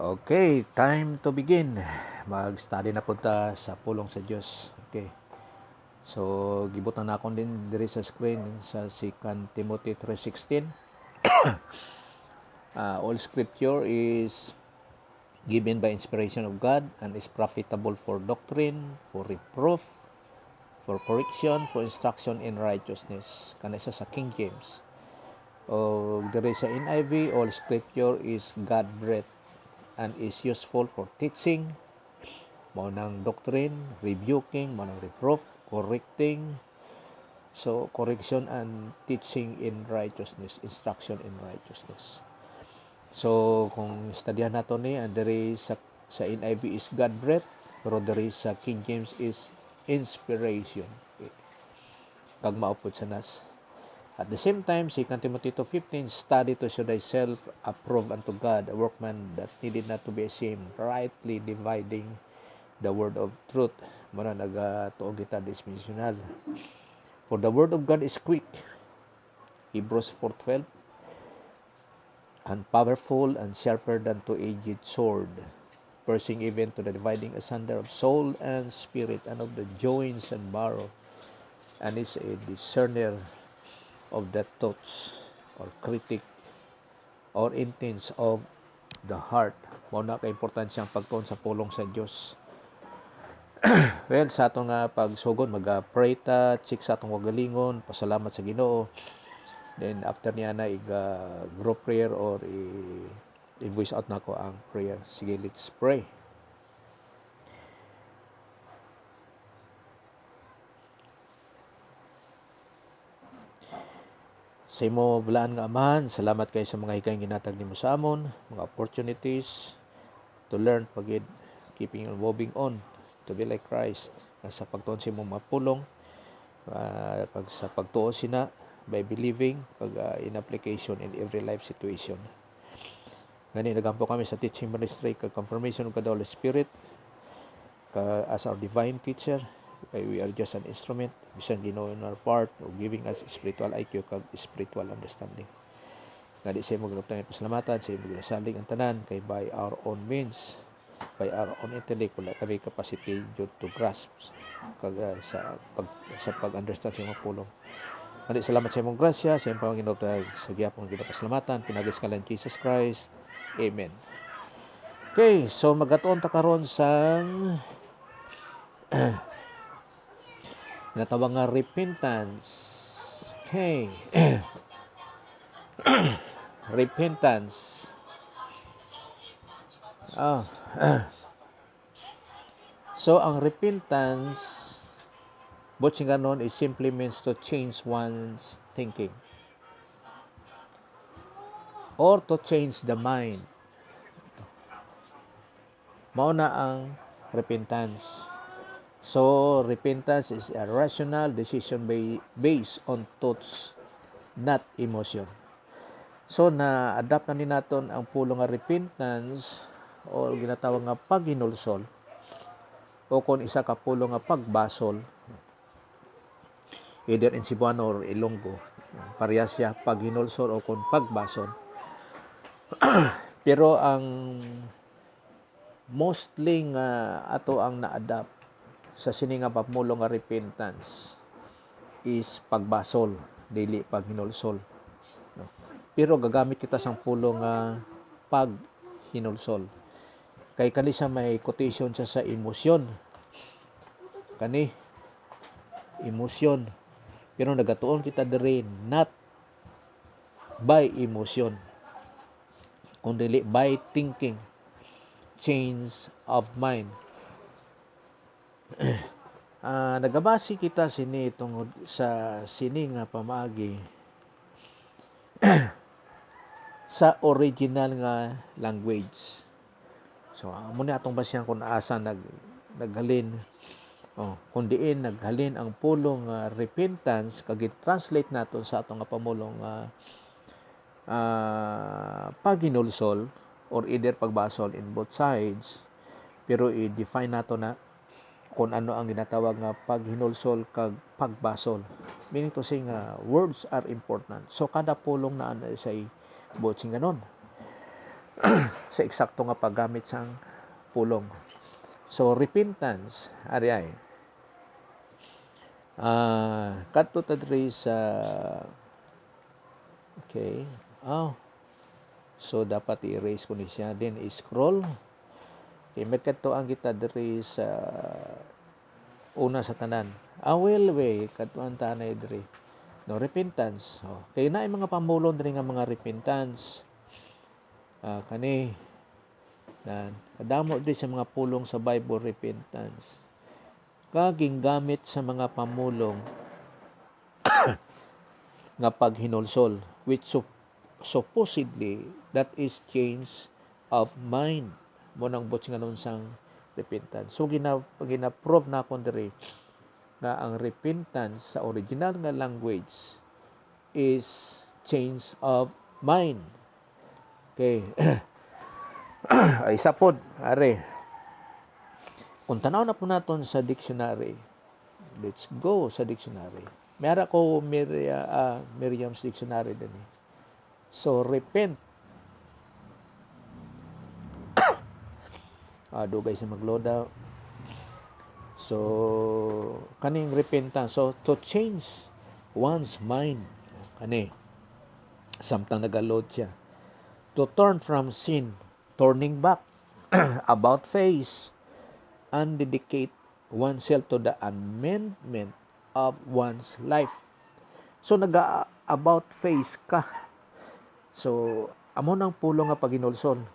Okay, time to begin. Mag-study na punta sa pulong sa Diyos. Okay. So, gibutan na akong din diri sa screen sa 2 Timothy 3:16. All scripture is given by inspiration of God and is profitable for doctrine, for reproof, for correction, for instruction in righteousness. Kana isa sa King James. O diri sa NIV, all scripture is God-breathed and is useful for teaching, mao nang doctrine, rebuking, mao nang reproof, correcting. So, correction and teaching in righteousness, instruction in righteousness. So, kung estudyahan nato ni, diri sa NIV is God-breathed, pero diri sa King James is inspiration. Kag maupod sa nas. At the same time, 2 Timothy 2:15, study to show thyself approved unto God, a workman that needed not to be ashamed, rightly dividing the word of truth. Muna nagatuog kita dismissional. For the word of God is quick, Hebrews 4:12, and powerful and sharper than two-edged sword, piercing even to the dividing asunder of soul and spirit and of the joints and marrow, and is a discerner of the thoughts or critic or intents of the heart. Mao na ka-importansyang pagtuon sa pulong sa Dios. Well, sa atong pagsugod, mag-pray ta, check sa atong wagalingon, pasalamat sa Ginoo. Then after niya na group prayer or i-voice out nako ang prayer. Sige, let's pray. Sa imo bulaan nga Amahan, salamat kayo sa mga hikayong ginatag nimo sa amon, mga opportunities to learn pagid, keeping on moving on to be like Christ. Sa pagtuon sa imong mapulong, sa pagtuo sina by believing, in application in every life situation. Ngani nagampo kami sa teaching ministry kag confirmation of the Holy Spirit as our divine teacher. We are just an instrument, bisan Ginoo in our part of giving us spiritual IQ kag spiritual understanding. Nga di sa imo ginuptan pasalamatan, sa imo ginasalig ang tanan kay by our own means, by our own intellect, wala kami capacity to grasp kag sa pag-understand sa imong pulong. Nga salamat sa imong grasya, sa imong Panginoon sa gihapon ginapasalamatan, pinagis kalan Jesus Christ. Amen. Okay, so magatuon ta karon sa natawag nga repentance. Okay. Repentance. So, ang repentance, botsing ganon, it simply means to change one's thinking or to change the mind. Mao na ang repentance. So, repentance is a rational decision based on thoughts, not emotion. So, na-adapt na ni naton ang pulong nga repentance o ginatawag nga paghinulsol o kung isa ka pulong nga pagbasol, either in Cebuano or Ilonggo, parehas siya paghinulsol o kung pagbasol. Pero ang mostly nga ato ang na-adapt sa sini nga pamulong nga repentance is pagbasol, dili paghinulsol. Pero gagamit kita sang pulong nga paghinulsol. Kay kani sa may quotation sa emosyon. Kani emosyon. Pero nagatuon kita diri not by emotion, kundi by thinking, change of mind. Nagabasi kita sini tungod sa sini nga pamaagi sa original nga language. So amo ni atong basyan kung asa naghalin kung diin naghalin ang pulong repentance kag i-translate naton sa atong nga pamulong paghinulsol or either pagbasol in both sides, pero i-define nato na kung ano ang ginatawag nga paghinulsol kag pagbasol. Meaning to say nga words are important. So kada pulong na ana say botsing ganon. sa eksakto nga paggamit sang pulong. So repentance ari ay kadto ta diri sa okay. So dapat i-erase ko ni siya, then i-scroll. Okay, magkadto ang kita diri sa una sa tanan. Well way kadto ang tanay diri. No repentance. Kay naay mga pamulong diri nga mga repentance. Kani na kadamo di sa mga pulong sa Bible repentance kaging gamit sa mga pamulong nga paghinulsol, which supposedly that is change of mind mo nang butch nga nun sang repentance. So gina-prove na kon diri na ang repentance sa original nga language is change of mind. Okay. Ay sapod, are. Kung tanaw na po naton sa dictionary, let's go sa dictionary. Mayara ko Merriam's dictionary din. So, repent. Dugay sa magload. So, kaning repentance. So, to change one's mind. Kani. Samtang nagaload siya. To turn from sin, turning back, about face, and dedicate oneself to the amendment of one's life. So, about face ka. So, amo nang pulong nga paghinulsol.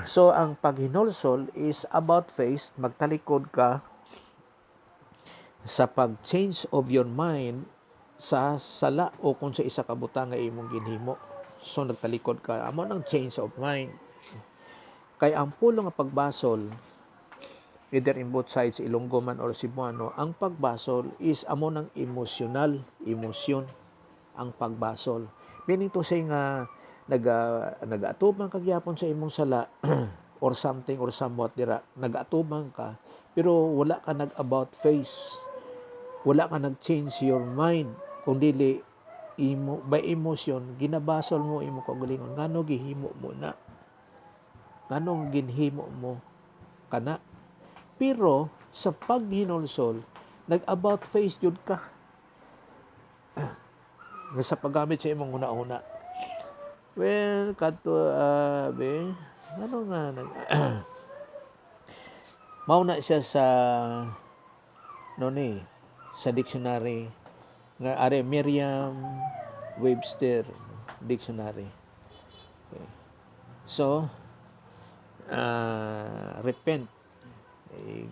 So, ang paghinulsol is about face, magtalikod ka sa pag-change of your mind sa sala o kung sa isa ka butang nga imong ginhimo. So, nagtalikod ka. Amo nang change of mind. Kay ang pulong nga pagbasol, either in both sides, Ilonggo man or Cebuano, ang pagbasol is amo ng emosyon ang pagbasol. Meaning to say nga, nag-atubang kagyapon sa imong sala or something or somewhat dira, nag-atubang ka, pero wala ka nag-about face. Wala ka nag-change your mind. Kung dili, by emotion, ginabasol mo imo kaugalingon. Ngano gihimo mo na? Ngano ginhimo mo kana? Pero sa paghinulsol, nag-about face jud ka. Sa paggamit sa imong una-una. Well, kadto ano nga mauna siya sa sa dictionary nga are Merriam-Webster dictionary. Okay. So, repent.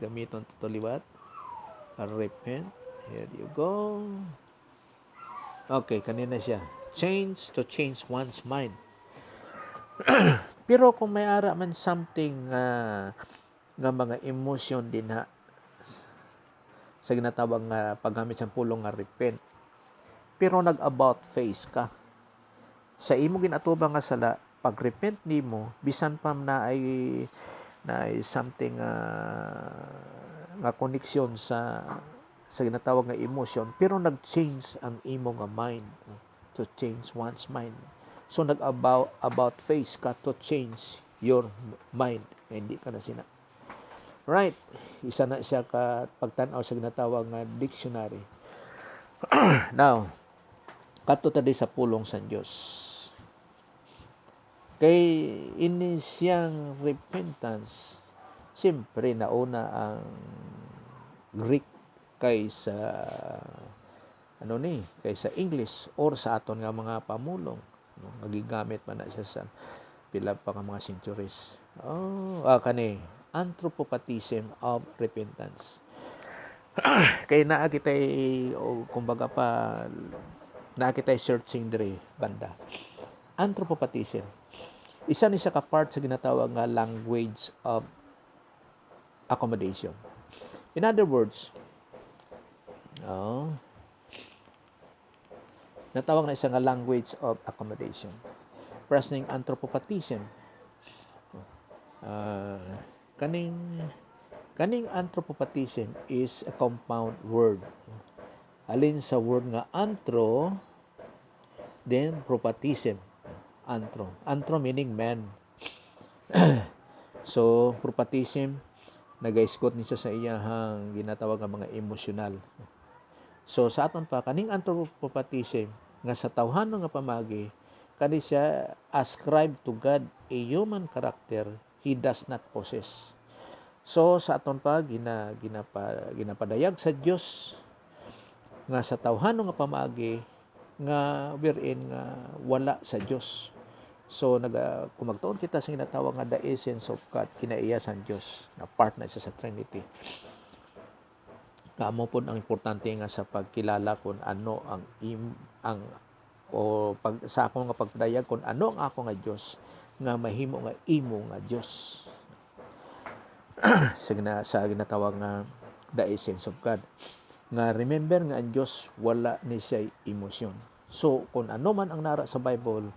Gamiton to liwat. Repent. Here you go. Okay, kanina siya. To change one's mind. Pero kung may ara man something nga mga emotion din sa ginatawag nga paggamit sa pulong nga repent. Pero nag-about face ka. Sa imo ginatubang nga sala, pag-repent nimo, bisan pa na ay something nga connection sa ginatawag nga emotion, pero nag-change ang imo nga mind, to change one's mind. So nag-about face ka to change your mind. Hindi ka na sina. Right. Isa na siya ka pagtanaw sa ginatawag nga dictionary. Now, kadto ta sa pulong sa Dios. Kay ini siyang repentance, siyempre nauna ang Greek kaysa kaysa English or sa aton nga mga pamulong. Magigamit man na siya sa pila pa nga mga centuries. Kani anthropopathism of repentance. Kay naa kitay kumbaga pa naa kitay searching diri banda. Anthropopathism. Isa ni sa ka part sa ginatawag nga language of accommodation. In other words, natawag na isa nga language of accommodation. Presning anthropopathism. Kaning anthropopathism is a compound word. Alin sa word nga anthro, then propathism. Anthro meaning man. So, prophetism, nag-isgot niya sa iyahang ginatawag nga mga emosyonal. So, sa aton pa, kaning anthropopathism, nga sa tawhano nga pamagi, kani siya ascribe to God a human character he does not possess. So, sa aton pa, ginapadayag sa Dios nga sa tawhano nga pamagi, nga wherein nga wala sa Dios. So, kung magtuon kita sa ginatawag nga the essence of God, kinaiya sa Diyos, na part na siya sa Trinity. Kamo po ang importante nga sa pagkilala kung ano sa ako nga pagdayag kung ano ang ako nga Diyos, nga mahimo nga imo nga Diyos. sa ginatawag nga the essence of God. Nga remember nga ang Diyos wala ni siya emosyon. So, kung ano man ang nara sa Bible,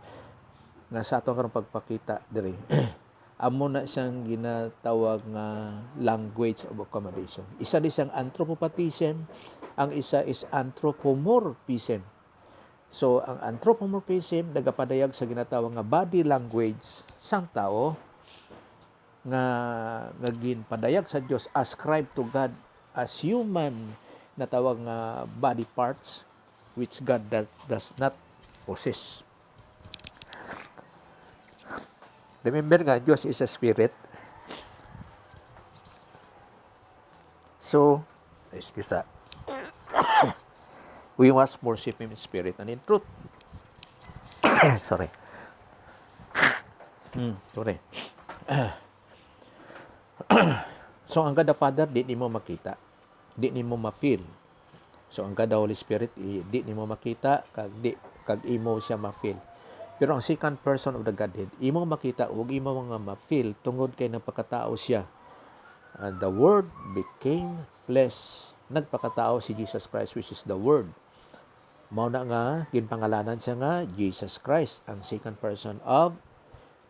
nga sa ato karong pagpakita diri amo na siyang ginatawag nga language of accommodation. Isa di siyang anthropopathism, ang isa is anthropomorphism. So ang anthropomorphism nagapadayag sa ginatawag nga body language sang tao nga ginpadayag sa Dios, ascribe to God as human na tawag nga body parts which God does not possess. Remember nga, Diyos is a spirit. So, we must worship Him in spirit and in truth. Sorry. Sorry. So, ang God the Father, di mo makita. Di mo ma-feel. So, ang God the Holy Spirit, di mo makita, kag imo siya ma-feel. Pero ang second person of the Godhead, imo makita ug imo nga ma-feel tungod kay nagpakatao siya. The Word became flesh. Nagpakatao si Jesus Christ, which is the Word. Mao na nga ginpangalanan siya nga Jesus Christ, ang second person of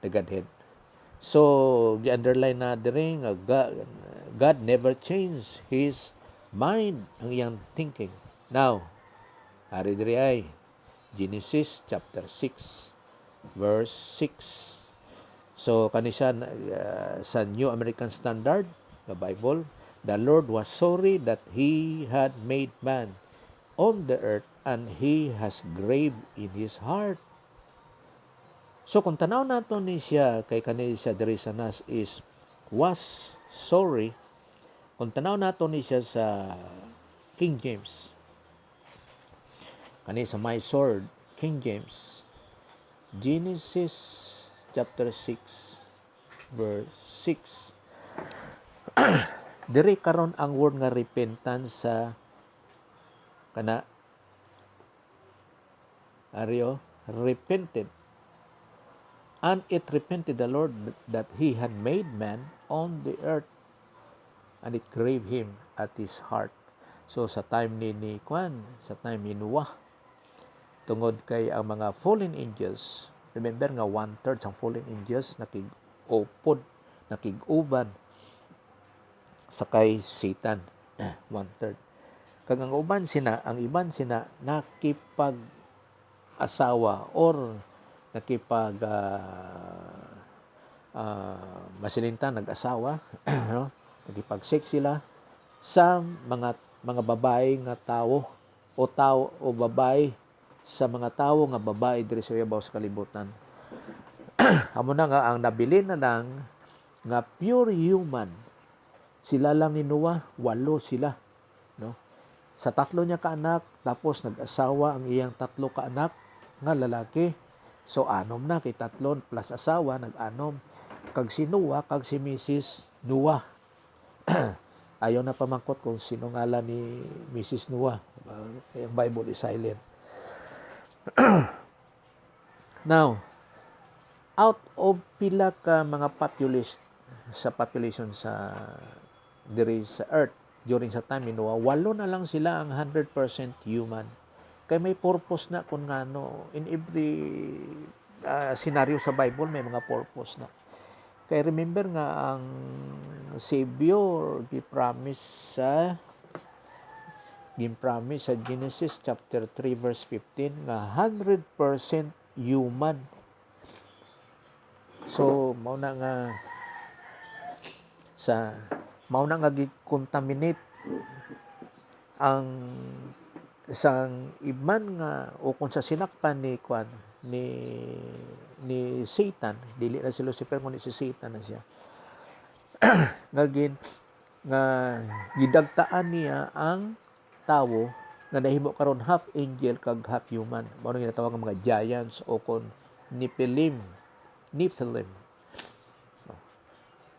the Godhead. So, gi-underline na diri nga God never changed His mind, ang iyang thinking. Now, ari diri ay Genesis chapter 6. Verse 6. So, kanisa sa New American Standard, the Bible, the Lord was sorry that He had made man on the earth and He has graved in His heart. So, kung tanaw nato ni siya, kay kanisa diri sa nas is, was sorry, kung tanaw nato ni siya sa King James, kanisa my sword, King James, Genesis chapter 6 verse 6. Diri karon ang word nga repentance sa kana Ario repented. And it repented the Lord that He had made man on the earth, and it grieved Him at His heart. So sa time ni Kwan, sa time ni Noah, tungod kay ang mga fallen angels, remember nga 1/3 ang fallen angels nakig-upod, nakig-uban sa kay Satan. 1/3. Kag ang iban sina nakipag-asawa or nakipag masilinta nag-asawa, no? Nakipag-sex sila sa mga babae nga tao o babae sa mga tao nga babae diri sa ibabaw sa kalibutan. Amo na nga ang nabilin na lang nga pure human. Sila lang ni Noah, 8 sila, no? Sa 3 niya ka anak, tapos nag-asawa ang iyang 3 ka anak nga lalaki. So 6 na kay 3 plus asawa nag-6. Kag si Noah kag si Mrs. Noah. Ayaw na pamangkot kung sino ngalan ni Mrs. Noah. Ang Bible is silent. Now, out of pila ka mga population sa diri sa earth during sa time ni Noah, 8 na lang sila ang 100% human. Kay may purpose na kung ngano in every scenario sa Bible may mga purpose na. Kay remember nga ang Savior gi-promise sa Genesis chapter 3 verse 15 nga 100% human. So mao na nga gi-contaminate ang isang iban nga o kung sa sinakpan ni kwan ni Satan, dili na si Lucifer kundi si Satan na siya. nga gidagtaan niya ang tawo nga nahimo karon half angel kag half human. Mao na ginatawag nga mga giants o kon Nephilim.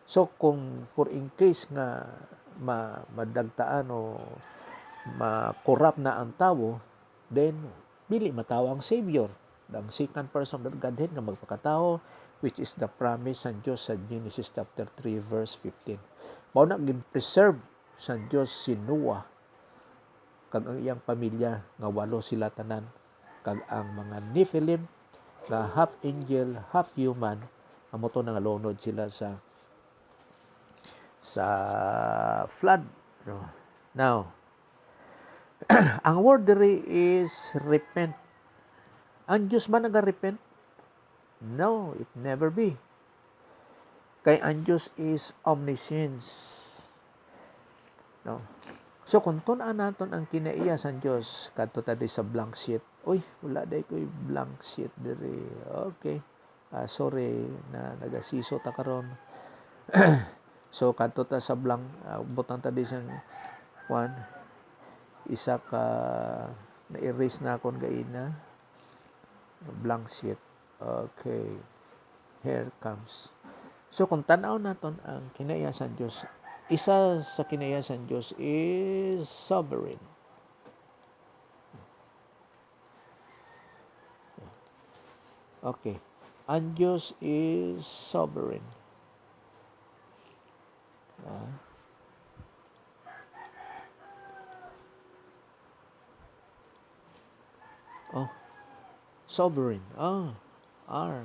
So kung for in case nga madagtaan o ma-corrupt na ang tawo, then dili matawag ang Savior, ang second person of the Godhead nga magpakatao, which is the promise sa Dios sa Genesis chapter 3 verse 15. Mao na gin-preserve sa Dios si Noah kag ang iyang pamilya nga 8 sila tanan, kag ang mga Nephilim nga half angel, half human, amo to nga lunod sila sa flood. Now, ang word diri is repent. Ang Diyos ba naga-repent? No, it never be. Kay ang Diyos is omniscience. No. So kung tun-an naton ang kinaiya sa Diyos, kadto ta sa blank sheet. Uy, wala day koy blank sheet diri. Okay. Sorry na nagasiso ta karon. So kadto ta sa blank, butang ta di siyang one isa ka na-erase na akong gaina blank sheet. Okay, here comes. So kung tanaw naton ang kinaiya sa Dios, isa sa kinaiya sa Dios is sovereign. Okay, ang Dios is sovereign. Sovereign. R.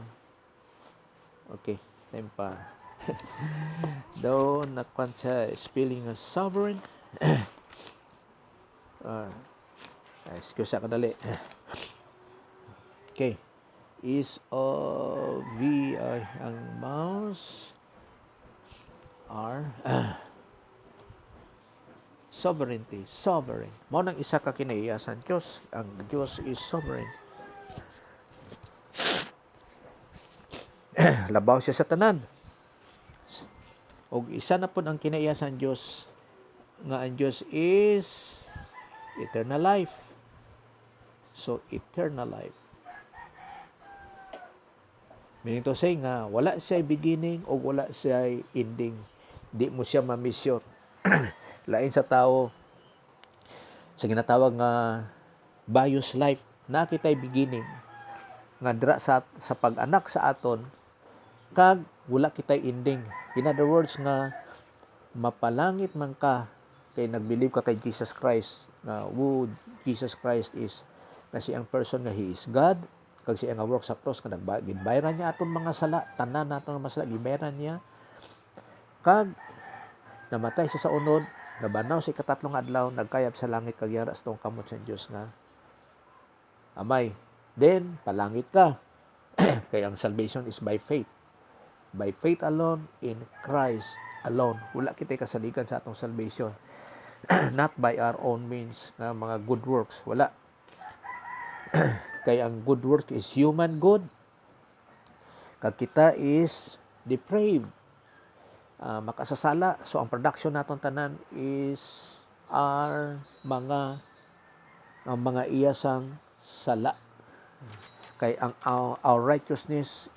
Okay, time pa. Daw nakwan sa spelling of sovereign. Excuse ka dali. Okay. Is V ang mouse. R. Sovereignty. Sovereign. Mao nang isa ka kinaiya sa Dios. Ang Dios is sovereign. Labaw siya sa tanan. Og isa na pud ang kinaiya sa Dios nga ang Dios is eternal life. So eternal life. Meaning to say nga wala siya beginning o wala siya ending. Di mo siya ma-measure. Lain sa tao sa ginatawag nga bios life, nakitay beginning nga dira sa pag-anak sa aton kag wala kitay ending. In other words nga mapalangit man ka kay nagbilieve ka kay Jesus Christ na Jesus Christ is na siyang person nga he is God, kag siya nga work sa cross nga nagbayran niya aton mga sala, tanan naton mga sala gibayran niya, kag namatay siya sa unod, nabanaw si katatlong adlaw, nagkayab sa langit kag yara sa tong kamot sa Dios nga amay. Then palangit ka. Kay ang salvation is by faith. By faith alone, in Christ alone. Wala kita kasaligan sa atong salvation. Not by our own means na mga good works. Wala. Kay ang good work is human good. Kag kita is depraved. Makasasala. So ang production naton tanan is mga iyasang sala. Kay ang our righteousness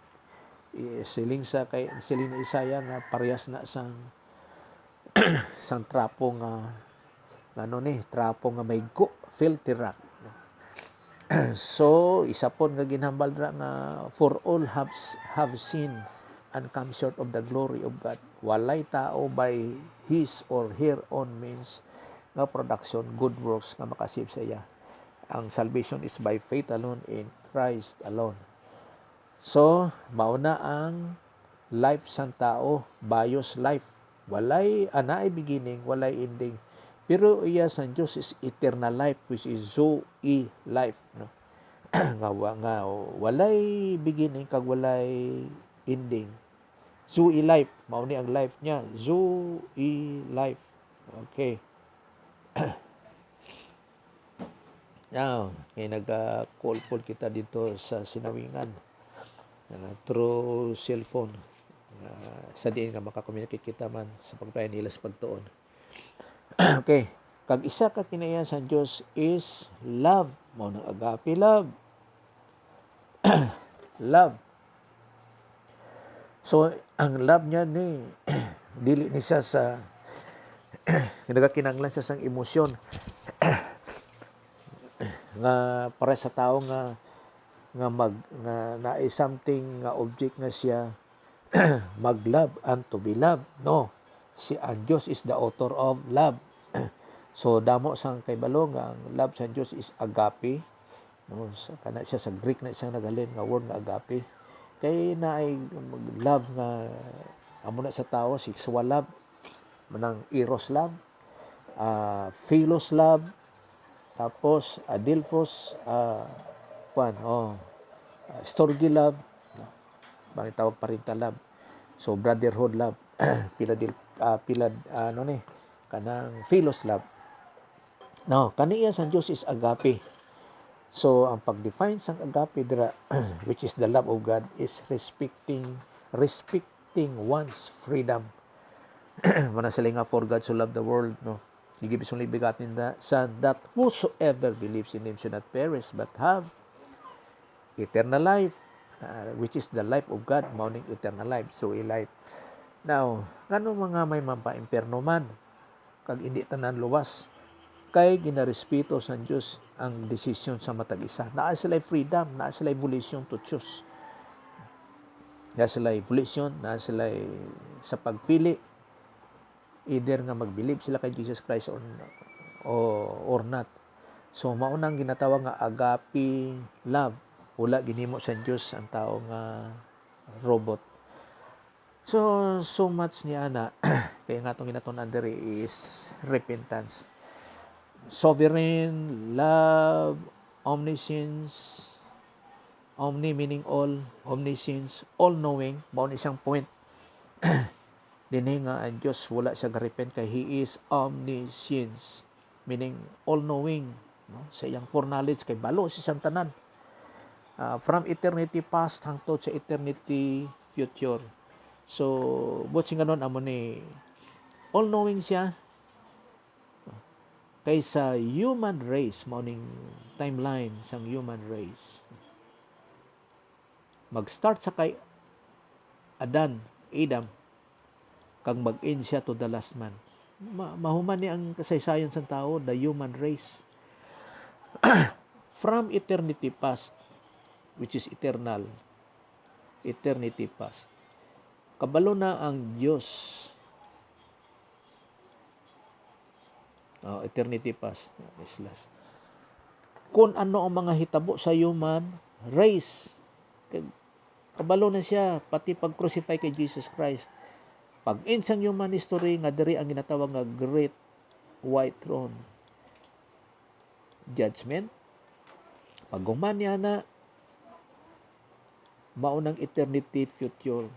siling ni Isaiah nga parehas na sang trapo nga trapo nga may filthy rock. So isa pon nga ginhambal ra nga for all have sinned and come short of the glory of God. Walay tao by his or her own means nga production good works nga makasave sa iya. Ang salvation is by faith alone in Christ alone. So, mauna ang life sang tao, bios life. Walay anaay beginning, walay ending. Pero iya sa Dios is eternal life, which is Zoe life, no? nga walay beginning kag walay ending. Zoe life, mao ni ang life niya, Zoe life. Okay. Now, may nag-call kita dito sa Sinawingan through cellphone. Sa diin nga makakommunicate kita man sa pagpayan nila sa pagtuon. Okay. Kag isa ka kinaiya sa Dios is love. Mao nang agape love. Love. So, ang love niya ni dili ni siya sa nagakinanglan siya sang emosyon nga para sa tao nga na something nga object nga siya mag-love and to be loved. No. Si ang Diyos is the author of love. So damo sang kay balo nga ang love sa Diyos is agape. No, kana siya sa Greek na siyang nagalin nga word nga agape. Kay na ay love nga amo na sa tao sexual love, manang eros love, philos love, tapos adelphos storge love, no? Bang tawag parental love. So brotherhood love, kanang philos love. No, kaniya sa Diyos is agape. So, ang pag-define sa agape dira, which is the love of God, is respecting one's freedom. Mana sila nga, for God so loved the world, no? He gave His only begotten Son, that whosoever believes in Him should not perish, but have eternal life, which is the life of God, mounting eternal life, so a life. Now, ngano mga may mampa-imperno man, kag hindi tanan luwas, kay ginarespeto sa Diyos ang desisyon sa matag isa. Naa sila freedom, naa sila volition to choose. Naa sila volition, naa sila sa pagpili, either nga mag-believe sila kay Jesus Christ or not. So maunang ginatawag nga agape love. Wala ginimo sa Diyos ang tao nga robot. So much niya na kaya nga itong ginatunan diri is repentance. Sovereign, love, omniscience, omni meaning all, omniscience, all-knowing, mao ni isang point. Dinhi nga ang Diyos wala siya garepent kay He is omniscience, meaning all-knowing, no? Sa iyang foreknowledge kay balo si isang tanan. From eternity past hangtod sa eternity future. So, buti nga nun, amo ni all-knowing siya, kaysa human race, mauning timeline sang human race. Mag-start sa kay Adam, kag mag-end siya to the last man. Mahuman ni ang kasaysayan sa tao, the human race. From eternity past, which is eternal, eternity past. Kabalo na ang Diyos. Eternity past. Kung ano ang mga hitabo sa human race. Kabalo na siya, pati pag-crucify kay Jesus Christ. Pag-end sang human history, nga diri ang ginatawag nga Great White Throne. Judgment. Pag-human niya na, maunang eternity future.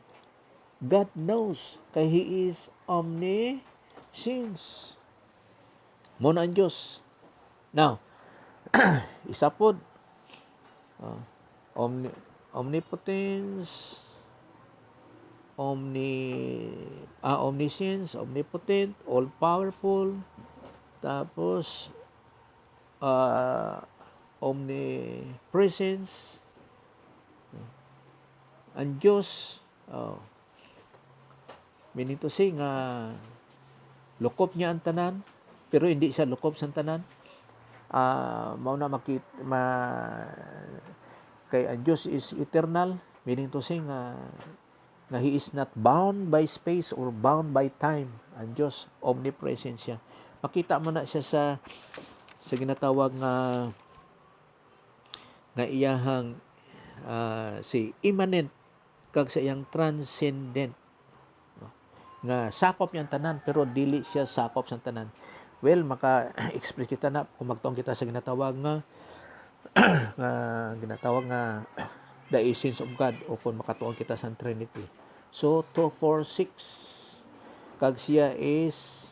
God knows, kay He is omniscience. Muna ang Diyos. Now, isa po, omnipotence, omniscience, omnipotent, all-powerful, tapos, omnipresence, ang Diyos, meaning to say nga, lukop niya ang tanan, pero hindi siya lukop sa tanan. Mao na kay ang Diyos is eternal, meaning to say nga He is not bound by space or bound by time. Ang Diyos omnipresent siya. Makita mo na siya sa ginatawag nga iyahang si immanent kag sa iyang transcendent, no? Nga sakop niyang tanan pero dili siya sakop sa tanan. Well, maka-express kita na kung magtuong kita sa ginatawag nga the essence of God o kung makatuong kita sa Trinity. So 2, 4, 6 kag siya is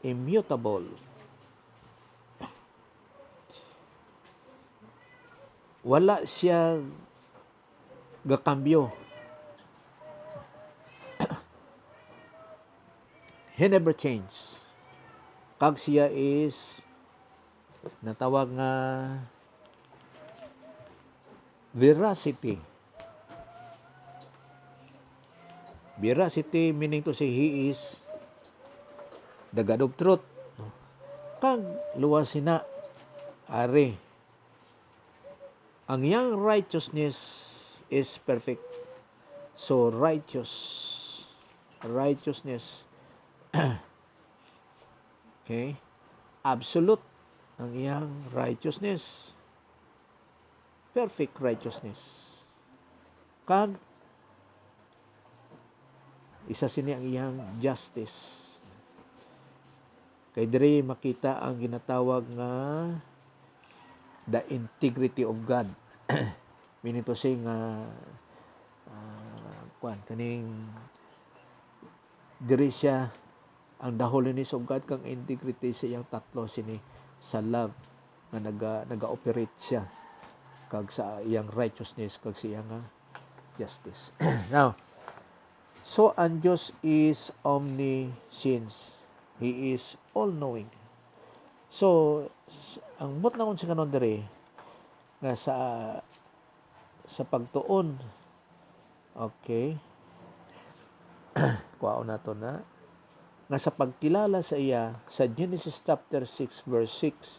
immutable. Wala siya gakambyo. He never change. Kag siya is natawag nga veracity. Veracity meaning to say he is the God of truth. Kag luwas sina ari. Ang iyang righteousness is perfect. So righteousness okay, absolute ang iyang righteousness, perfect righteousness. Kag isa sini ang iyang justice. Kay diri makita ang ginatawag nga the integrity of God. Meaning to say nga kaning diri siya ang the holiness of God kang integrity sa iyang tatlo sini sa love nga naga-operate siya kag sa iyang righteousness kag sa iyang justice. Now, so ang Diyos is omniscience. He is all-knowing. So, ang mut na kung sa kanon diri nga sa pagtuon, okay, kuwaon nato na nga sa pagkilala sa iya sa Genesis chapter 6 verse 6,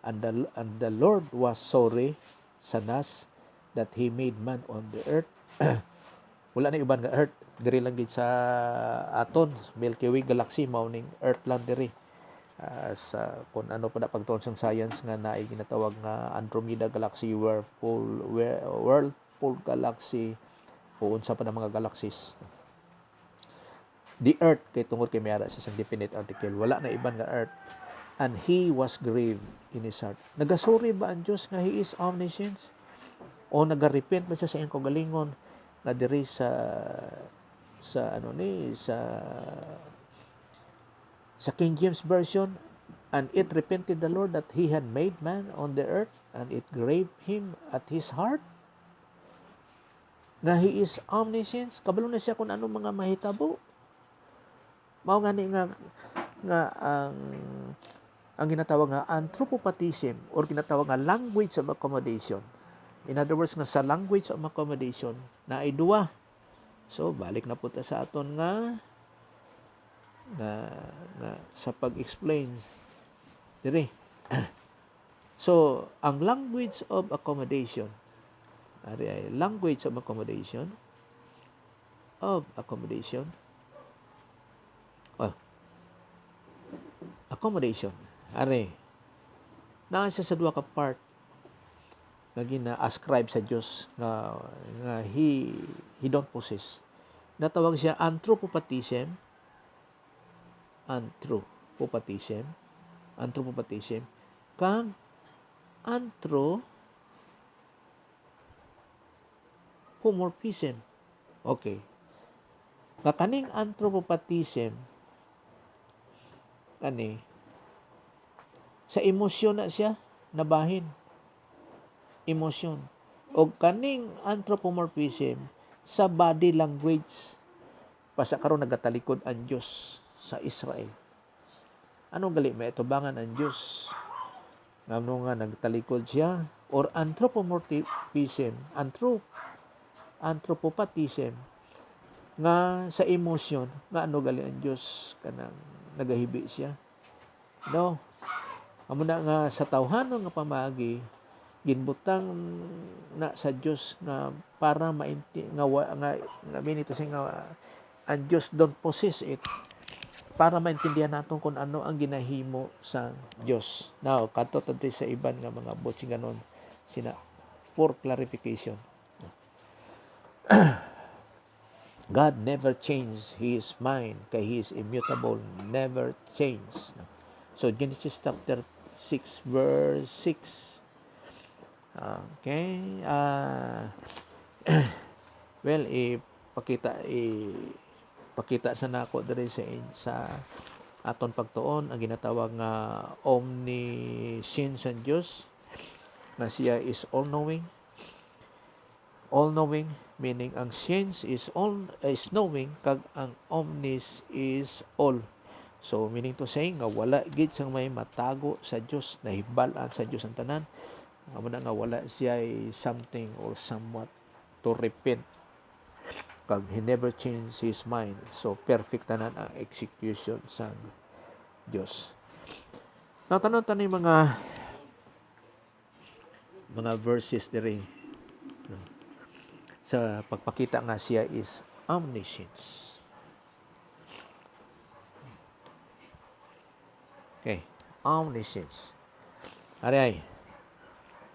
and the Lord was sorry sa nas that He made man on the earth. Wala na iban nga earth, diri lang gid sa aton Milky Way galaxy mao ning earth lang diri. Sa kung ano pa na pagtuon sa science nga naay ginatawag nga Andromeda galaxy, whirlpool galaxy, o unsa pa na mga galaxies. The earth kay tungod kay mayara sa isang definite article, wala na iban nga earth. And he was grieved in his heart. Nagasuri ba ang Diyos nga he is omniscience? O nagarepent ba siya sa iyang kagalingon na diri sa King James Version, and it repented the Lord that He had made man on the earth, and it grieved Him at His heart. Nga He is omniscience, kabalo na siya kung anong mga mahitabo. Mao gani nga ang ginatawag nga anthropopathism or ginatawag nga language of accommodation. In other words, nga sa language of accommodation na ay duwa. So balik na punta sa aton nga sa pag-explain diri. So ang language of accommodation, language of accommodation naa siya sa duha ka part nga gina-ascribe sa Dios nga he don't possess. Natawag siya anthropopathism kang anthropomorphism. Okay. Nga kaning anthropopathism sa emosyon na siya nabahin. Emosyon. O kaning anthropomorphism sa body language. Pasa karon nagatalikod ang Diyos sa Israel. Ano gali may itubangan ang Diyos? Ngano nga nagtalikod siya? Or anthropomorphism, anthropopathism nga sa emosyon, nga ano gali ang Diyos kanang nagahibi siya. No. Amo na nga sa tawhanon nga pamagi ginbutang na sa Dios nga para mainti nga minito nga ang Dios don't possess it, para maintindihan naton kung ano ang ginahimo sa Dios. Now kadto tadto sa iban nga mga botsi ganon sina for clarification. God never changed His mind kay He is immutable, never change. So Genesis chapter 6 verse 6. Okay. Well, if pakita sa nako diri sa aton pagtuon ang ginatawag nga omniscience ang Dios, na siya is all-knowing. All-knowing meaning ang science is knowing, kag ang omnis is all. So meaning to say nga wala gid sang may matago sa Dios, nahibal-an sa Dios ang tanan. Amo na nga wala siya something or somewhat to repent, kag he never changed his mind. So perfect tanan ang execution sa Dios. Now tanan-tanan mga verses diri sa pagpakita nga siya is omniscience. Okay, omniscience. Aray,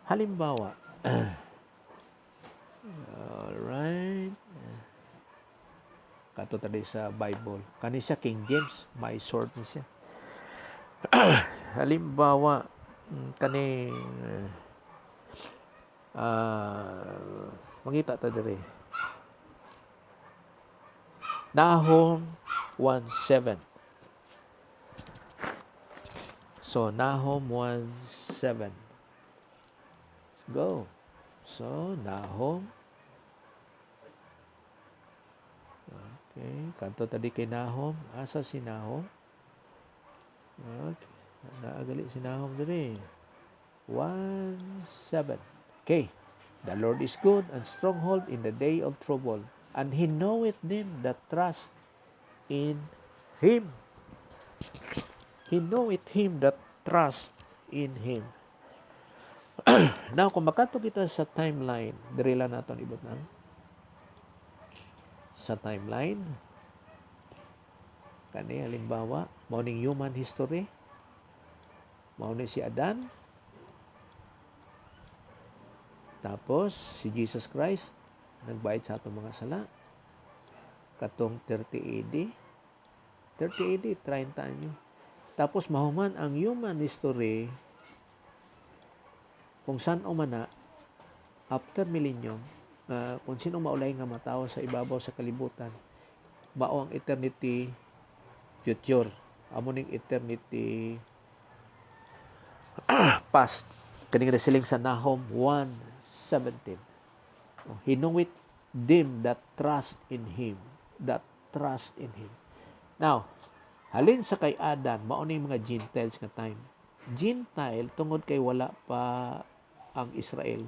halimbawa, alright, kato tadi sa Bible, kani siya King James, my sword ni siya. Halimbawa, kani mangita ta diri. Nahum 1:7. So Nahum 1:7. Go. So Nahum. Okay, kanto tadi kay Nahum. Asa si Nahum? Okay. Naagali si Nahum diri. 1:7. Okay. The Lord is good and stronghold in the day of trouble, and He knoweth them that trust in Him. He knoweth him that trust in Him. Now, kung makato kita sa timeline, diri lang naton ibot na. Sa timeline, kani halimbawa, mao ning human history, mao ni si Adan, tapos si Jesus Christ nagbayad sa atong mga sala katong 30 AD. 30 AD, 30 anyo. Tapos mahuman ang human history kung saan o man na after millennium, kung sino maulay nga matawo sa ibabaw sa kalibutan, mao ang eternity future, amo ning eternity past. Kaning resiling sa Nahum 1:17. He knoweth them that trust in Him, that trust in Him. Now, halin sa kay Adan, mao ning mga Gentiles nga time. Gentile tungod kay wala pa ang Israel.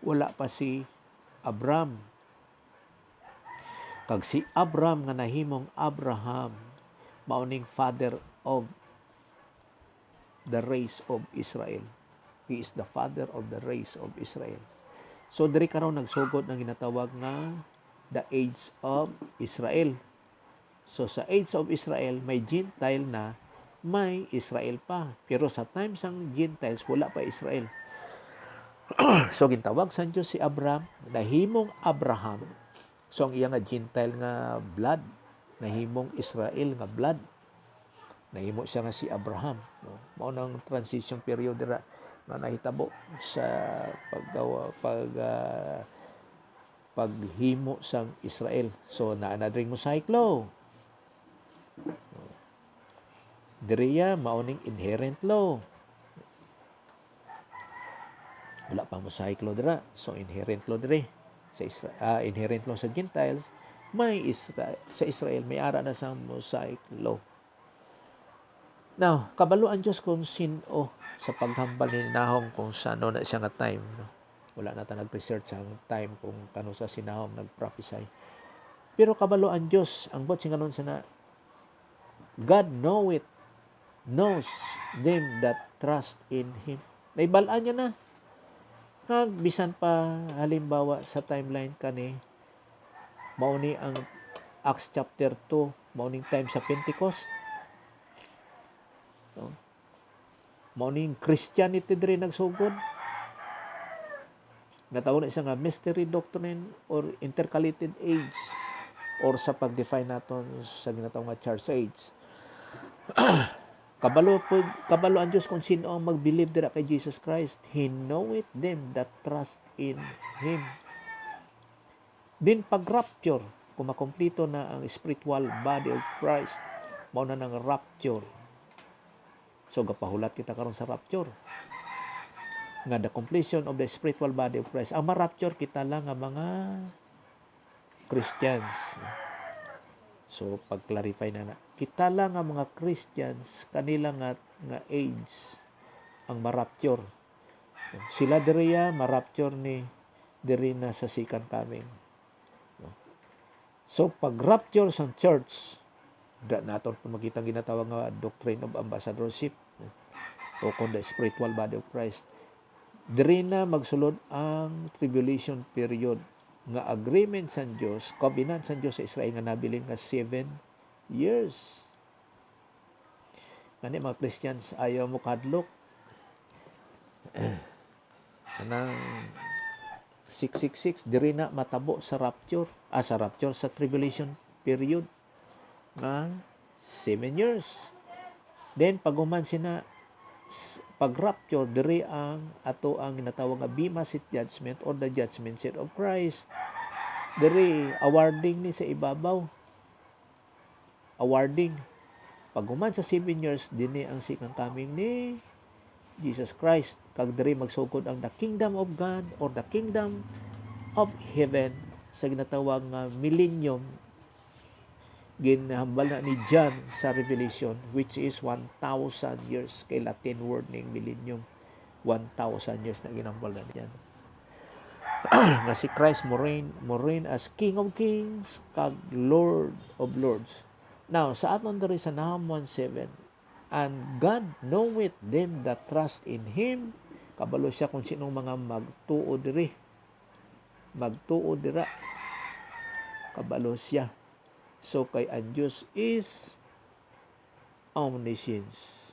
Wala pa si Abram. Kag si Abram nga nahimong Abraham, mao ning father of the race of Israel. He is the father of the race of Israel. So diri karon nagsugod ng ginatawag nga the age of Israel. So sa age of Israel, may Gentile na, may Israel pa. Pero sa time sang Gentiles, wala pa Israel. So gintawag sa Diyos si Abraham, nahimong Abraham. So ang iya nga Gentile nga blood, nahimong Israel nga blood. Nahimo siya nga si Abraham. Mao nang transition period dira na nahitabo sa paghimo sang Israel. So naa dring mosaic law. Diriya mauning inherent law. Wala pa mosaic law dira. So inherent law diri sa inherent law sa Gentiles, may sa Israel may ara na sa mosaic law. Now, kabaluan Diyos kung sino sa paghambal ni Nahum kung sano na siya nga time. Wala na ta nag-research ang time kung kano sa si Nahum nag-prophesy. Pero kabaluan Diyos, ang bot singanon sa na, God knows them that trust in Him. Naibalaan niya na. Bisan pa halimbawa sa timeline kani, mauni ang Acts chapter 2, mauning time sa Pentecost. So, mauning Christianity diri nagsugod. Natawag na isa nga mystery doctrine or intercalated age, or sa pag-define naton sa ginatawag nga church age. Kabalo ang Diyos kung sino ang mag-believe dira kay Jesus Christ. He knoweth them that trust in Him. Din pag-rapture, kung makomplito na ang spiritual body of Christ, mao na ng rapture. So gapahulat kita karon sa rapture nga the completion of the spiritual body of Christ. Ang ma-rapture kita lang nga mga Christians. So pag-clarify na kita lang nga mga Christians kanila nga age ang ma-rapture. Sila diriya ma-rapture ni diri na sa second coming. So pag-rapture sa church, naton pa makita ginatawag nga doctrine of ambassadorship o kung the spiritual body of Christ. Diri na magsulod ang tribulation period nga agreement sa Dios, covenant sa Dios sa Israel nga nabilin nga 7 years. Kani mga Christians ayaw mo kadlok. Kanang 666 diri na matabo sa rapture, sa tribulation period nga 7 years. Then paguman sina pag-rapture diri ang ato ang ginatawag nga Bema Seat Judgment or the Judgment Seat of Christ. Diri awarding ni sa ibabaw. Awarding. Paguman sa 7 years dinhi ang second coming ni Jesus Christ. Kag diri magsugod ang the kingdom of God or the kingdom of heaven sa ginatawag nga millennium ginhambal na ni John sa Revelation, which is 1,000 years. Kay Latin word ning millennium, 1,000 years na ginhambal na niyan. Nga si Christ mo reign as King of Kings kag Lord of Lords. Now sa aton diri sa Nahum 1:7, and God knoweth them that trust in Him. Kabalo siya kung sinong mga magtuo diri, magtuo dira, kabalo siya. So kay ang Diyos is omniscience.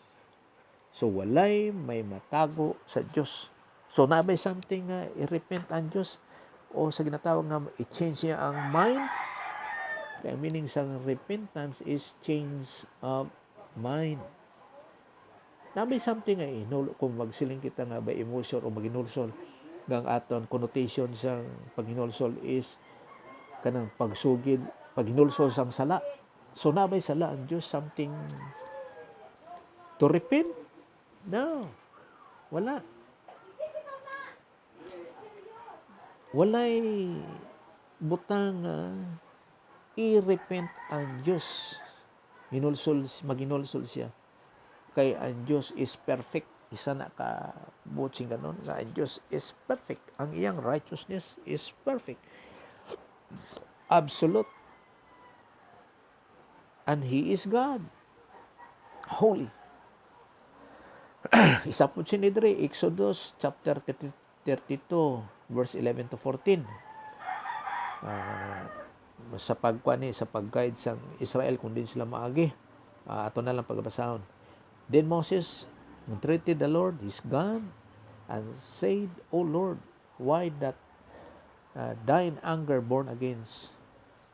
So walay may matago sa Diyos. So nabay something nga i-repent ang Diyos o sa ginatawag nga i-change niya ang mind. Kaya meaning sa repentance is change of mind. Nabay something nga kung magsiling kita nga by emotion o maginulsol ng aton connotation sa paghinulsol is kanang pagsugid, paghinulsol sang sala. So nabay sala ang Diyos something to repent? No. Wala. Walay butang i-repent ang Diyos. Maginulsol siya. Kay ang Diyos is perfect. Isa na ka butsing ganon nga ang Diyos is perfect. Ang iyang righteousness is perfect. Absolute. And He is God. Holy. Isa po sinidri, Exodus chapter 32, verse 11 to 14. Sa pag-guide sa Israel kung din sila maagi. Ato na lang pagbasahon. Then Moses entreated the Lord, his God, and said, O Lord, why that thine anger born against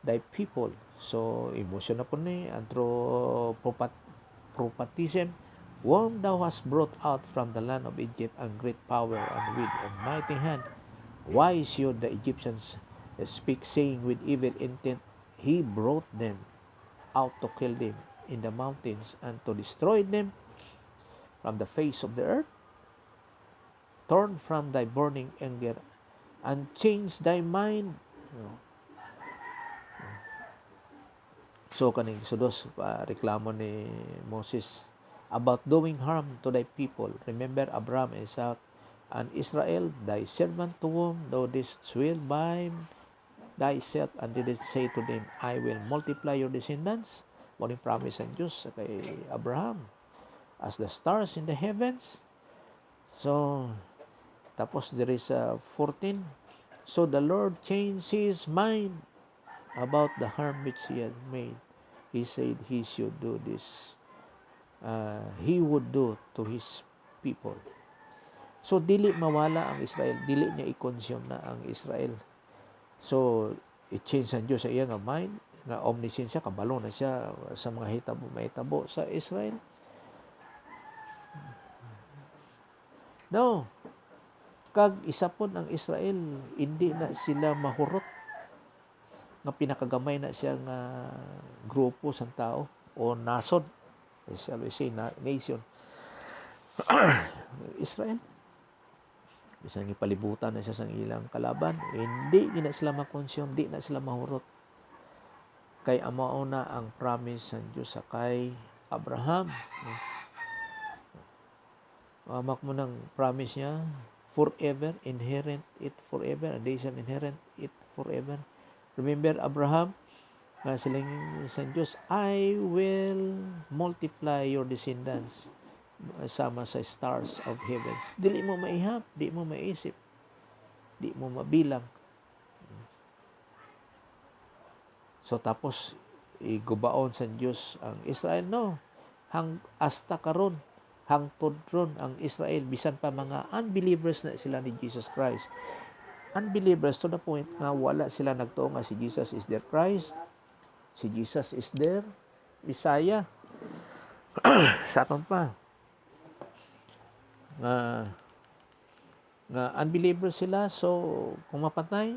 thy people? So, emotion na po ni anthropopathism, whom thou hast brought out from the land of Egypt and great power and with a mighty hand. Why should the Egyptians speak, saying with evil intent, He brought them out to kill them in the mountains and to destroy them from the face of the earth? Turn from thy burning anger and change thy mind. So kaning sudos reklamo ni Moses about doing harm to thy people. Remember Abraham, Isaac, and Israel, thy servant to whom thou didst swear by thyself, and didst say to them, I will multiply your descendants. Muling promise ang Diyos kay Abraham as the stars in the heavens. So tapos there is 14. So the Lord changed his mind about the harm which he had made. He said he should do this. He would do to his people. So dili mawala ang Israel, dili niya i-consume na ang Israel. So i-change ang Diyos sa iya nga mind, nga omniscience siya, kabalo na siya sa mga mahitabo sa Israel. No. Kag isa po ang Israel, hindi na sila mahurot. nga pinakagamay na siya nga grupo sa tao o nasod, shall we say, nation. Israel, bisan gipalibutan na siya sa ilang kalaban, hindi gina sila makonsume, di na sila mahurot. Kay amao na ang promise ng Diyos sa kay Abraham. Amak mo ng promise niya, forever, inherit it forever, and they shall inherit it forever. Remember Abraham, nga silang sa Diyos, I will multiply your descendants sama sa stars of heavens. Dili mo maihap, di mo maisip, di mo mabilang. So tapos igubaon sa Diyos ang Israel, no, hasta karon, hangtod ron ang Israel, bisan pa mga unbelievers na sila ni Jesus Christ. Unbelievers to the point nga wala sila nagtuo nga si Jesus is their Christ, si Jesus is their Messiah. Sa aton pa nga unbelievers sila, so kung mapatay,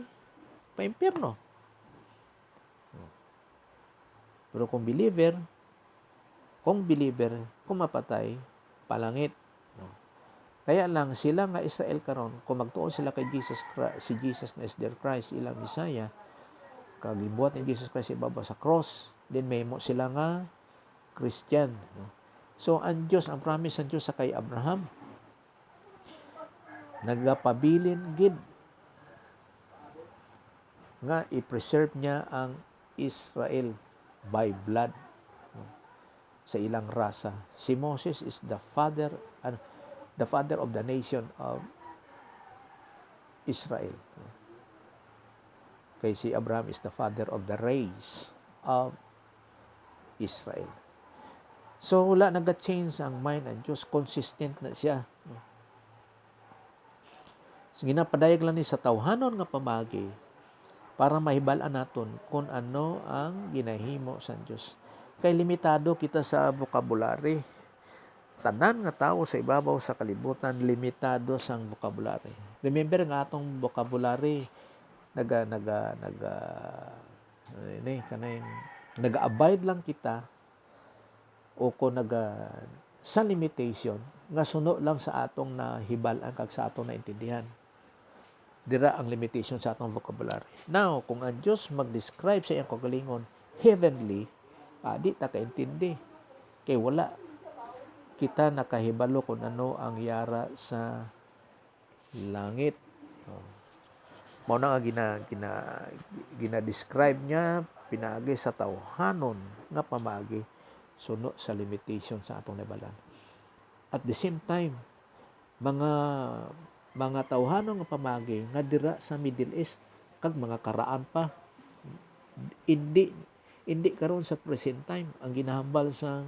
pa-impyerno. Pero kung believer, kung mapatay, palangit. Kaya lang sila nga Israel karon, kung magtuon sila kay Jesus Christ, si Jesus na is their Christ, ilang Messiah, kagibuhat ni Jesus Christ ibabaw sa cross, then may mo sila nga Christian. So ang Diyos, ang promise ng Diyos sa kay Abraham, nagapabilin gid nga i-preserve niya ang Israel by blood sa ilang rasa. Si Moses is the father of the nation of Israel. Kay si Abraham is the father of the race of Israel. So wala nag-change ang mind ng Diyos, consistent na siya. So, ginapadayag lang ni sa tawhanon nga pamagi para mahibalaan naton kung ano ang ginahimo sa Diyos. Kay limitado kita sa vocabulary. Tanan nga tao sa ibabaw sa kalibutan, limitado sang vocabulary. Remember nga atong vocabulary, nag-abide lang kita o kung sa limitation nga suno lang sa atong nahibalan kag sa atong naintindihan. Dira ang limitation sa atong vocabulary. Now, kung ang Diyos mag-describe sa iyang kagalingon heavenly, di ta kaintindi. Kay wala kita nakahibalo kung ano ang yara sa langit. Mao na nga gina-describe niya pinaagi sa tawhanon nga pamagi suno sa limitation sa atong nabalan. At the same time, mga tawhanon nga pamagi nga dira sa Middle East kag mga karaan pa, hindi karon sa present time ang ginahambal sa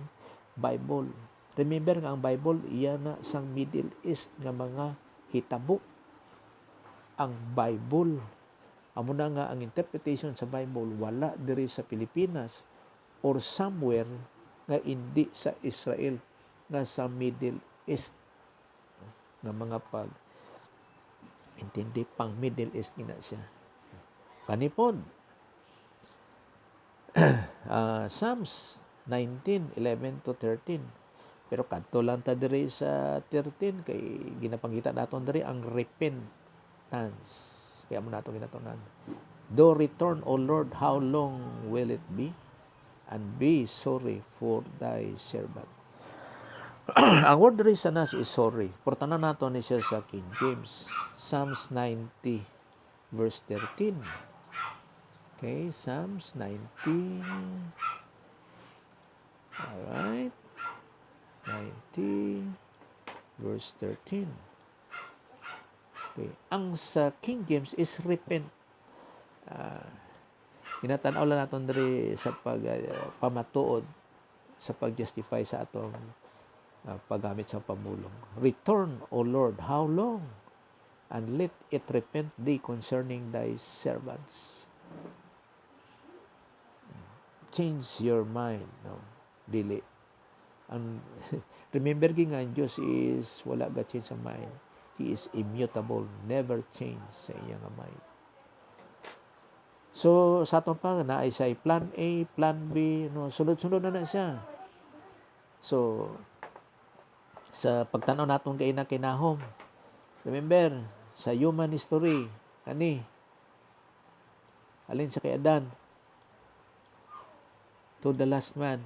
Bible. Remember nga ang Bible iya na sang Middle East nga mga hitabo. Ang Bible, amo na nga ang interpretation sa Bible wala diri sa Pilipinas or somewhere nga hindi sa Israel, nga sa Middle East, nga mga intindi pang Middle East gina siya. Kanipod, Psalms 19:11-13. Pero kadto lang ta diri sa 13 kay ginapangita naton diri ang repentance. Kaya mo nato ginatunan. Do return, O Lord, how long will it be? And be sorry for thy servant. Ang word diri sa nas is sorry. Portanan nato ni siya sa King James. Psalms 90 verse 13. Okay, Psalms 90. Alright. 90 verse 13. Okay. Ang sa King James is repent. Tinatanaw lang natin diri sa pamatuod sa pag-justify sa atong paggamit sa pamulong. Return, O Lord, how long? And let it repent thee concerning thy servants. Change your mind. No? Dili. Remember nga ang Diyos is wala ga change sa mind. He is immutable, never change sa iyang mind. So sa aton pa na ay say plan A, plan B, no, sunod-sunod na siya. So sa pagtanaw naton kay na kinahom, remember sa human history kani alin sa kay Adan to the last man,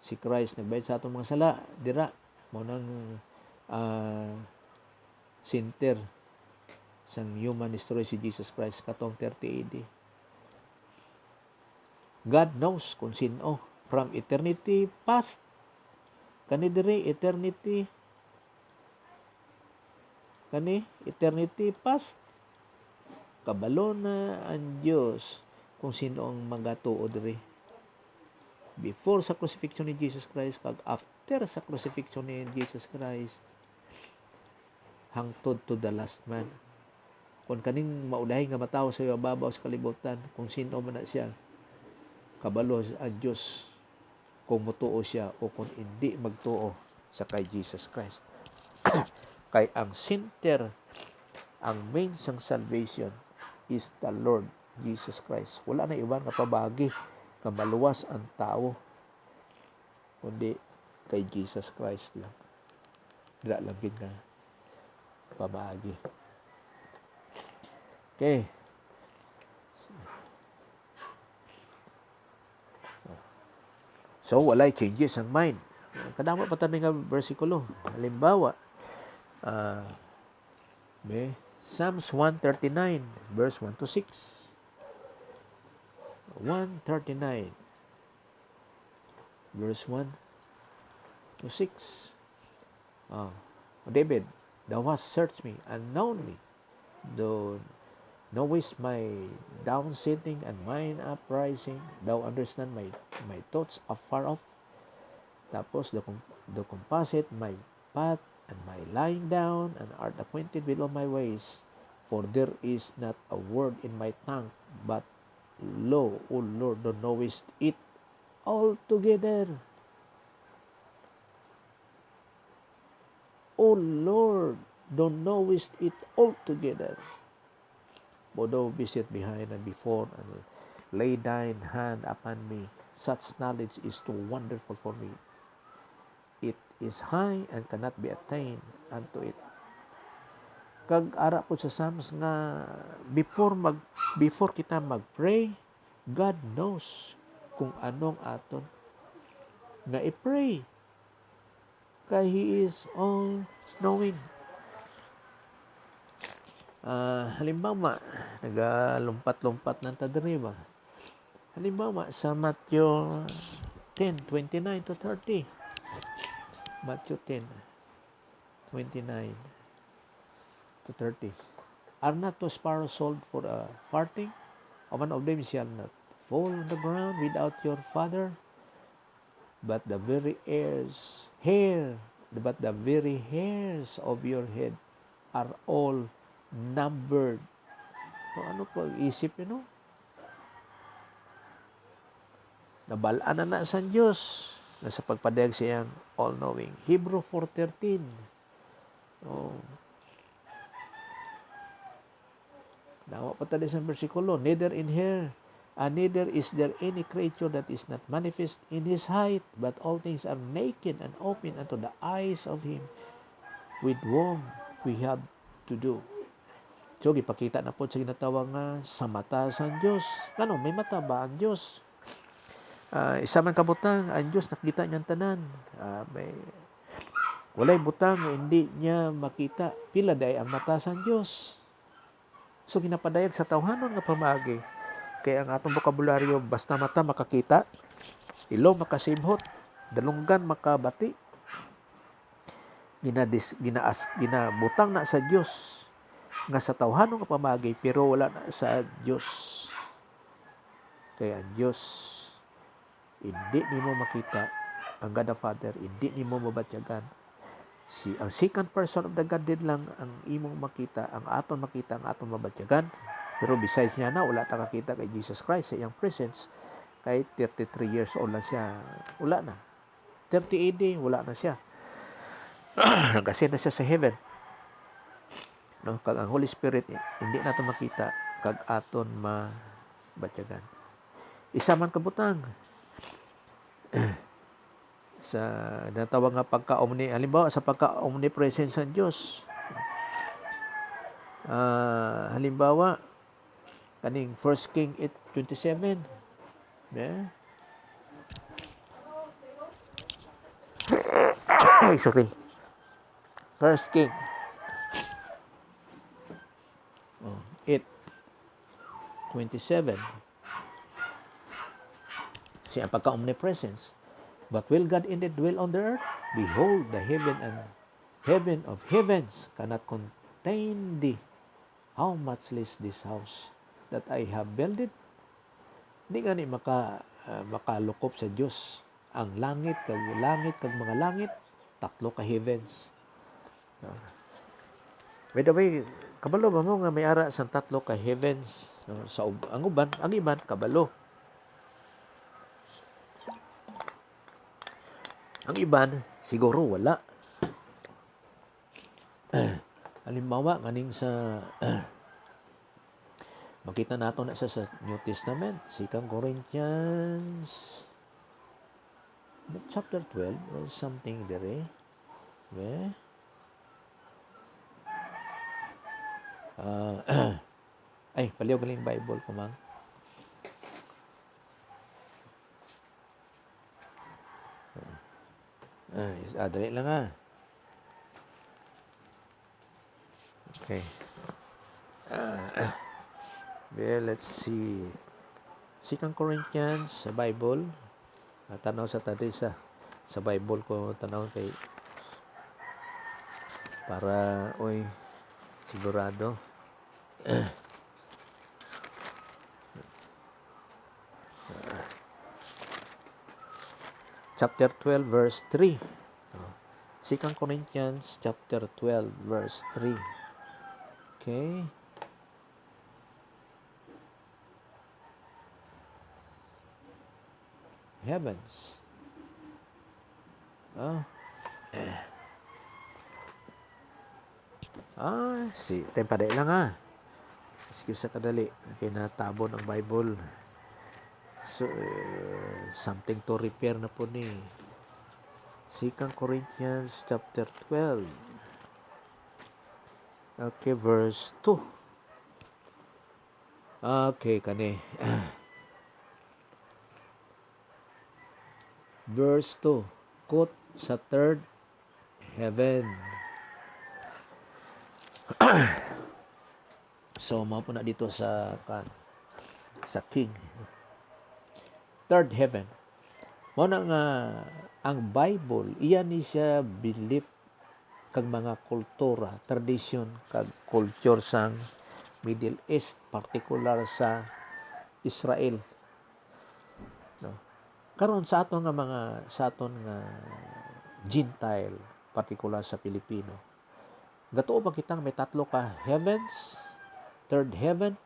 si Christ nagbayad sa atong mga sala dira mo nang center sang human history si Jesus Christ katong 30 AD. God knows kung sino from eternity past kani diri eternity past kabalo na ang Dios kung sino ang magatuo diri before sa crucifixion ni Jesus Christ kag after sa crucifixion ni Jesus Christ hangtod to the last man. Kung kaning maulahi nga matawo sa babaw sa kalibutan, kung sino man na siya, kabalo ang Diyos kung mutuo siya o kung hindi magtuo sa kay Jesus Christ. Kay ang center, ang main sang salvation is the Lord Jesus Christ. Wala na iba nga pabagi nga maluwas ang tao kundi kay Jesus Christ lang. Dila lang gid nga pabagi. Okay. So, walay changes ang mind. Kadamo pa tayo nga versikulo. Halimbawa, Psalms 139, verse 1 to 6. 139, verse 1 to 6. David, thou hast searched me and known me. Thou knowest my down sitting and mine uprising. Thou understand my thoughts afar off. Tapos, thou compassest my path and my lying down, and art acquainted with all my ways. For there is not a word in my tongue, but lo, O Lord, thou knowest it altogether. O Lord, thou knowest it altogether. For thou visit behind and before, and lay thine hand upon me. Such knowledge is too wonderful for me. It is high and cannot be attained unto it. Kag ara po sa Psalms nga before kita mag-pray, God knows kung anong aton nga i-pray. Kay He is all knowing. Halimbawa, nagalumpat-lumpat ng tadiri ba? Halimbawa, sa Matthew 10:29 to 30. Matthew 10:29 to 30. Are not two sparrows sold for a farthing? One of them shall not fall on the ground without your Father, but the very hairs of your head are all numbered. So, ano po isip yun, no? Nabalaan na sa Diyos na sa pagpadayag siyang all-knowing. Hebrew 4:13. Nawa pa tayo sa versikulo. Neither is there any creature that is not manifest in His height, but all things are naked and open unto the eyes of Him with whom we have to do. So, ipakita na po sa ginatawag nga sa mata sa Diyos. Ano, may mata ba ang Diyos? Isa man kabutang, ang Diyos nakita niyang tanan. Walay butang na hindi niya makita. Pila day ang mata sa Diyos. So, ginapadayag sa tawhanon nga pamagi. Kaya ang atong bokabularyo, basta mata makakita, ilo makasibhot, dalunggan makabati. Ginabutang na sa Diyos nga sa tawhanon nga pamagi, pero wala na sa Diyos. Kaya ang Diyos, hindi nimo makita ang God the Father, hindi nimo mabatyagan. Ang second person of the Godhead lang ang imong makita, ang aton mabatyagan. Pero besides niya na, wala ta kakita kay Jesus Christ sa iyang presence. Kahit 33 years old lang siya, wala na. 30 AD, wala na siya. Nag-ascend na siya sa heaven. No? Kag ang Holy Spirit, hindi nato makita. kag aton mabatyagan. Isa man kabutang sa natawag nga halimbawa sa pagka-omnipresent sa Dios. Halimbawa kaning 1 King 8:27. Yeah. Sorry. 1 King 8:27. Siya ang pagka-omnipresence. But will God indeed dwell on the earth? Behold, the heaven of heavens cannot contain thee. How much less this house that I have builded? Di nga ni makalukop sa Dios ang langit kag mga langit, tatlo ka heavens. By the way, kabalo ba mo nga may ara sa tatlo ka heavens? Sa ang iban kabalo. Ang iban siguro wala. Halimbawa kaning sa makita nato na sa New Testament, 2 Corinthians chapter 12 or something there. Ay, paliw galing Bible ko mang. Dali lang Okay. Well, let's see. 2 Corinthians sa Bible. Tanaw sa tadi sa Bible ko tanaw kay para sigurado. Chapter 12 verse 3. 2 Corinthians chapter 12 verse 3. Okay. Heavens. Tempadali lang Excuse sa kadali. Kaya natabon ang Bible. So, something to repair na po ni 2 Corinthians chapter 12. Okay, verse 2. Okay, kani. Verse 2. Quote sa third heaven. So, mao na dito sa King. Third heaven. Mao na nga ang Bible, iyan ni siya belief kag mga kultura, tradisyon kag culture sang Middle East, particular sa Israel. No. Karon sa aton nga Gentile, particular sa Pilipino. Gatuo ba kitang may tatlo ka heavens, third heaven,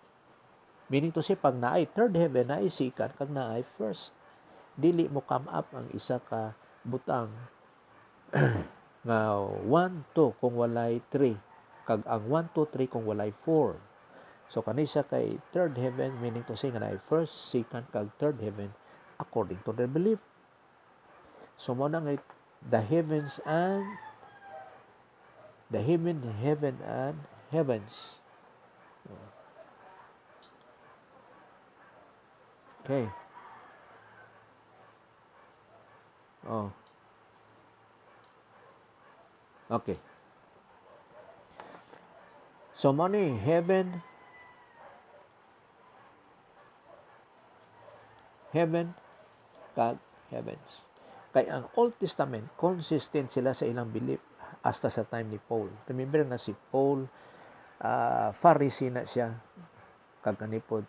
meaning to say pag naay third heaven naay second kag naay first. Dili mo come up ang isa ka butang nga 1, 2 kung walay 3 kag ang 1, 2, 3 kung walay 4. So kanisa kay third heaven, meaning to say nga naay first, second kag third heaven according to their belief. So mo na nga the heavens and heavens. Okay. Okay. So money, heaven kag heavens. Kay ang Old Testament consistent sila sa ilang belief hasta sa time ni Paul. Remember nga si Paul Pharisee na siya kag kanipod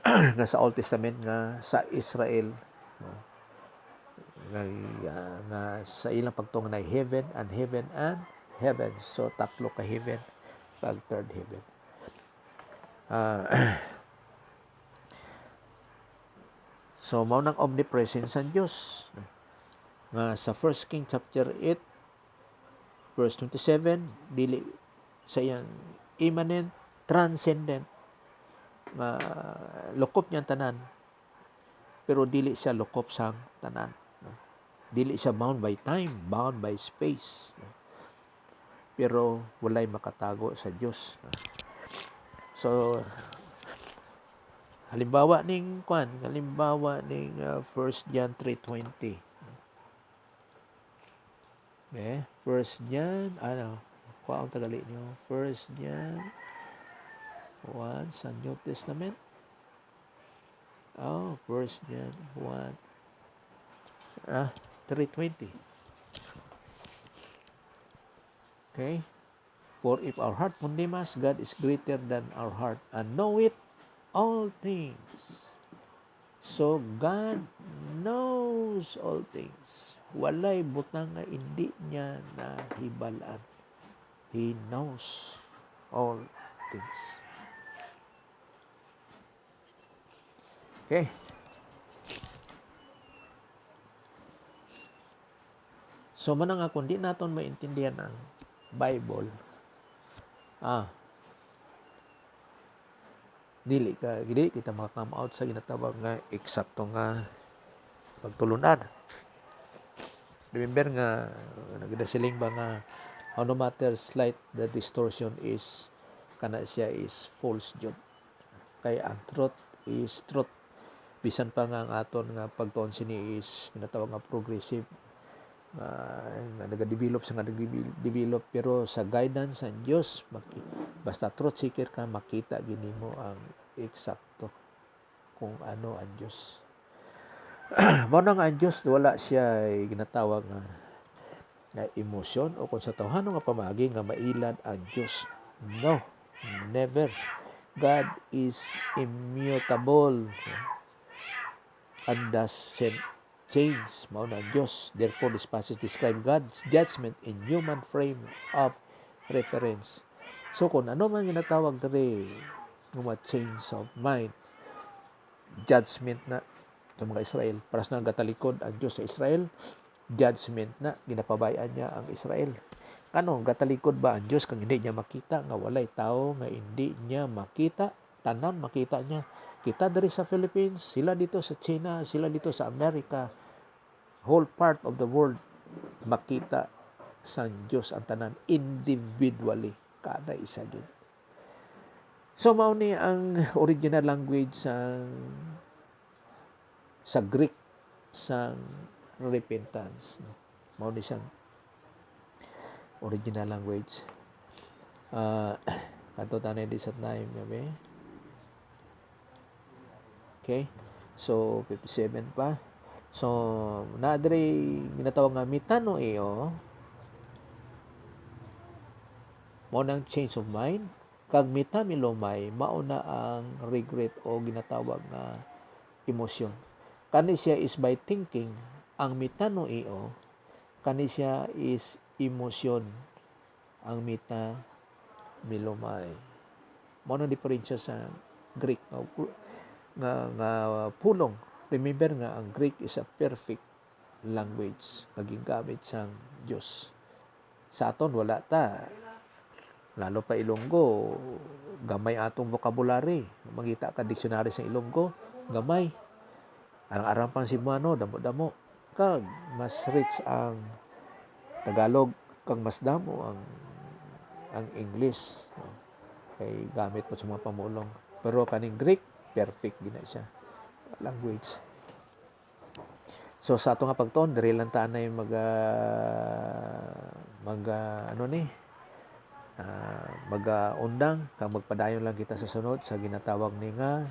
nga sa Old Testament nga sa Israel nga sa ilang pagtuon na heaven and heavens. So tatlo ka heaven kag third heaven. So mao nang omnipresence sa Dios nga sa 1 King chapter 8 verse 27, dili sa iyang immanent, transcendent nga lokop niya tanan, pero dili siya lokop sang tanan. No? Dili siya bound by time, bound by space. No? Pero walay makatago sa Dios. No? So halimbawa ning 1 John 3:20. Okay? 1 John, ang tagali niyo? 1 John 1 sa New Testament. 1 John 1. 3:20. Okay? For if our heart condemn us, God is greater than our heart and knoweth all things. So, God knows all things. Walay butang nga hindi niya nahibalaan. He knows all things. Okay. So, manang kung di natin maintindihan ang Bible, dili kita maka-come out sa ginatawag nga eksakto nga pagtulunan. Remember nga nagdasiling ba nga how no matter slight the distortion is kana siya is false jud. Kay ang truth is truth. Bisan pa nga ang aton nga pagtuon sini is ginatawag nga progressive, nag-develop pero sa guidance sa Dios basta truth seeker ka, makita gini mo ang eksakto kung ano ang Dios. Mao na nga ang Dios wala siya ginatawag nga emosyon o kung sa tawhano nga pamagi nga mailad ang Dios. No, never. God is immutable and doesn't change. Mao na ang Diyos. Therefore, this passage describe God's judgment in human frame of reference. So, kung ano man ginatawag diri nga change of mind, judgment na sa mga Israel. Paras na gatalikod ang Diyos sa Israel, judgment na, ginapabayaan niya ang Israel. Ano, gatalikod ba ang Diyos kung hindi niya makita? Nga walay tao nga hindi niya makita. Tanan makita niya. Kita dari sa Philippines, sila dito sa China, sila dito sa Amerika, whole part of the world, makita sa Diyos ang tanan individually, kada isa din. So, mao ni ang original language sa Greek sa repentance. Mao ni siyang original language. Kanto tanay di sa time, yabe. Okay? So, 57 pa. So, naadre ginatawag nga mitano mao nang change of mind. Kag mitamilomay, mao na ang regret o ginatawag nga emosyon. Kani siya is by thinking. Ang mitano kani siya is emosyon. Ang mitamilomay. Mao nang diferensya sa Greek nga pulong. Remember nga ang Greek is a perfect language naging gamit sang Dios. Sa aton wala ta. Lalo pa Ilonggo, gamay atong vocabulary. Mangita ka dictionary sa Ilonggo, gamay. Arang-arang pang Cebuano, damo-damo. Kag mas rich ang Tagalog, kag mas damo ang English. Kay gamit mo sa mga pamulong. Pero kaning Greek, perfect din na siya language. So sa ato nga pagtuon, diri lang ta na mag-undang kag magpadayon lang kita sa sunod sa ginatawag ni nga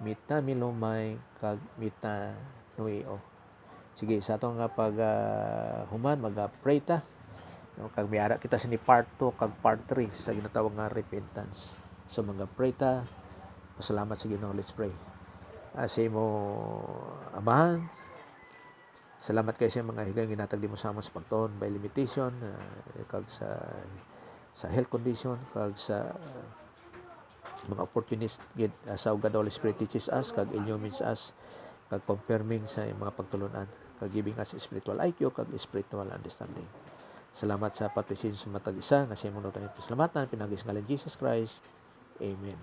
mitamilomay kag mitanuio. Sige, sa ato nga pag human mag-pray ta. No, kag miara kita sa ni part 2 kag part 3 sa ginatawag nga repentance. So mag-pray ta. Pasalamat sa Ginoo. Let's pray. Sa imo amahan, salamat kayo sa mga higang ginatagdi mo sa amon sa pagtuon by limitation, kag sa health condition, kag sa mga opportunities sa God Holy Spirit teaches us, kag illumines us, kag confirming sa mga pagtulunan, kag giving us spiritual IQ, kag spiritual understanding. Salamat sa patisin sa matag isa, nga sa imo nang pasalamatan, pinagis ngalan Jesus Christ. Amen.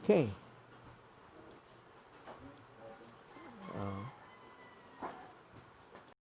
Okay.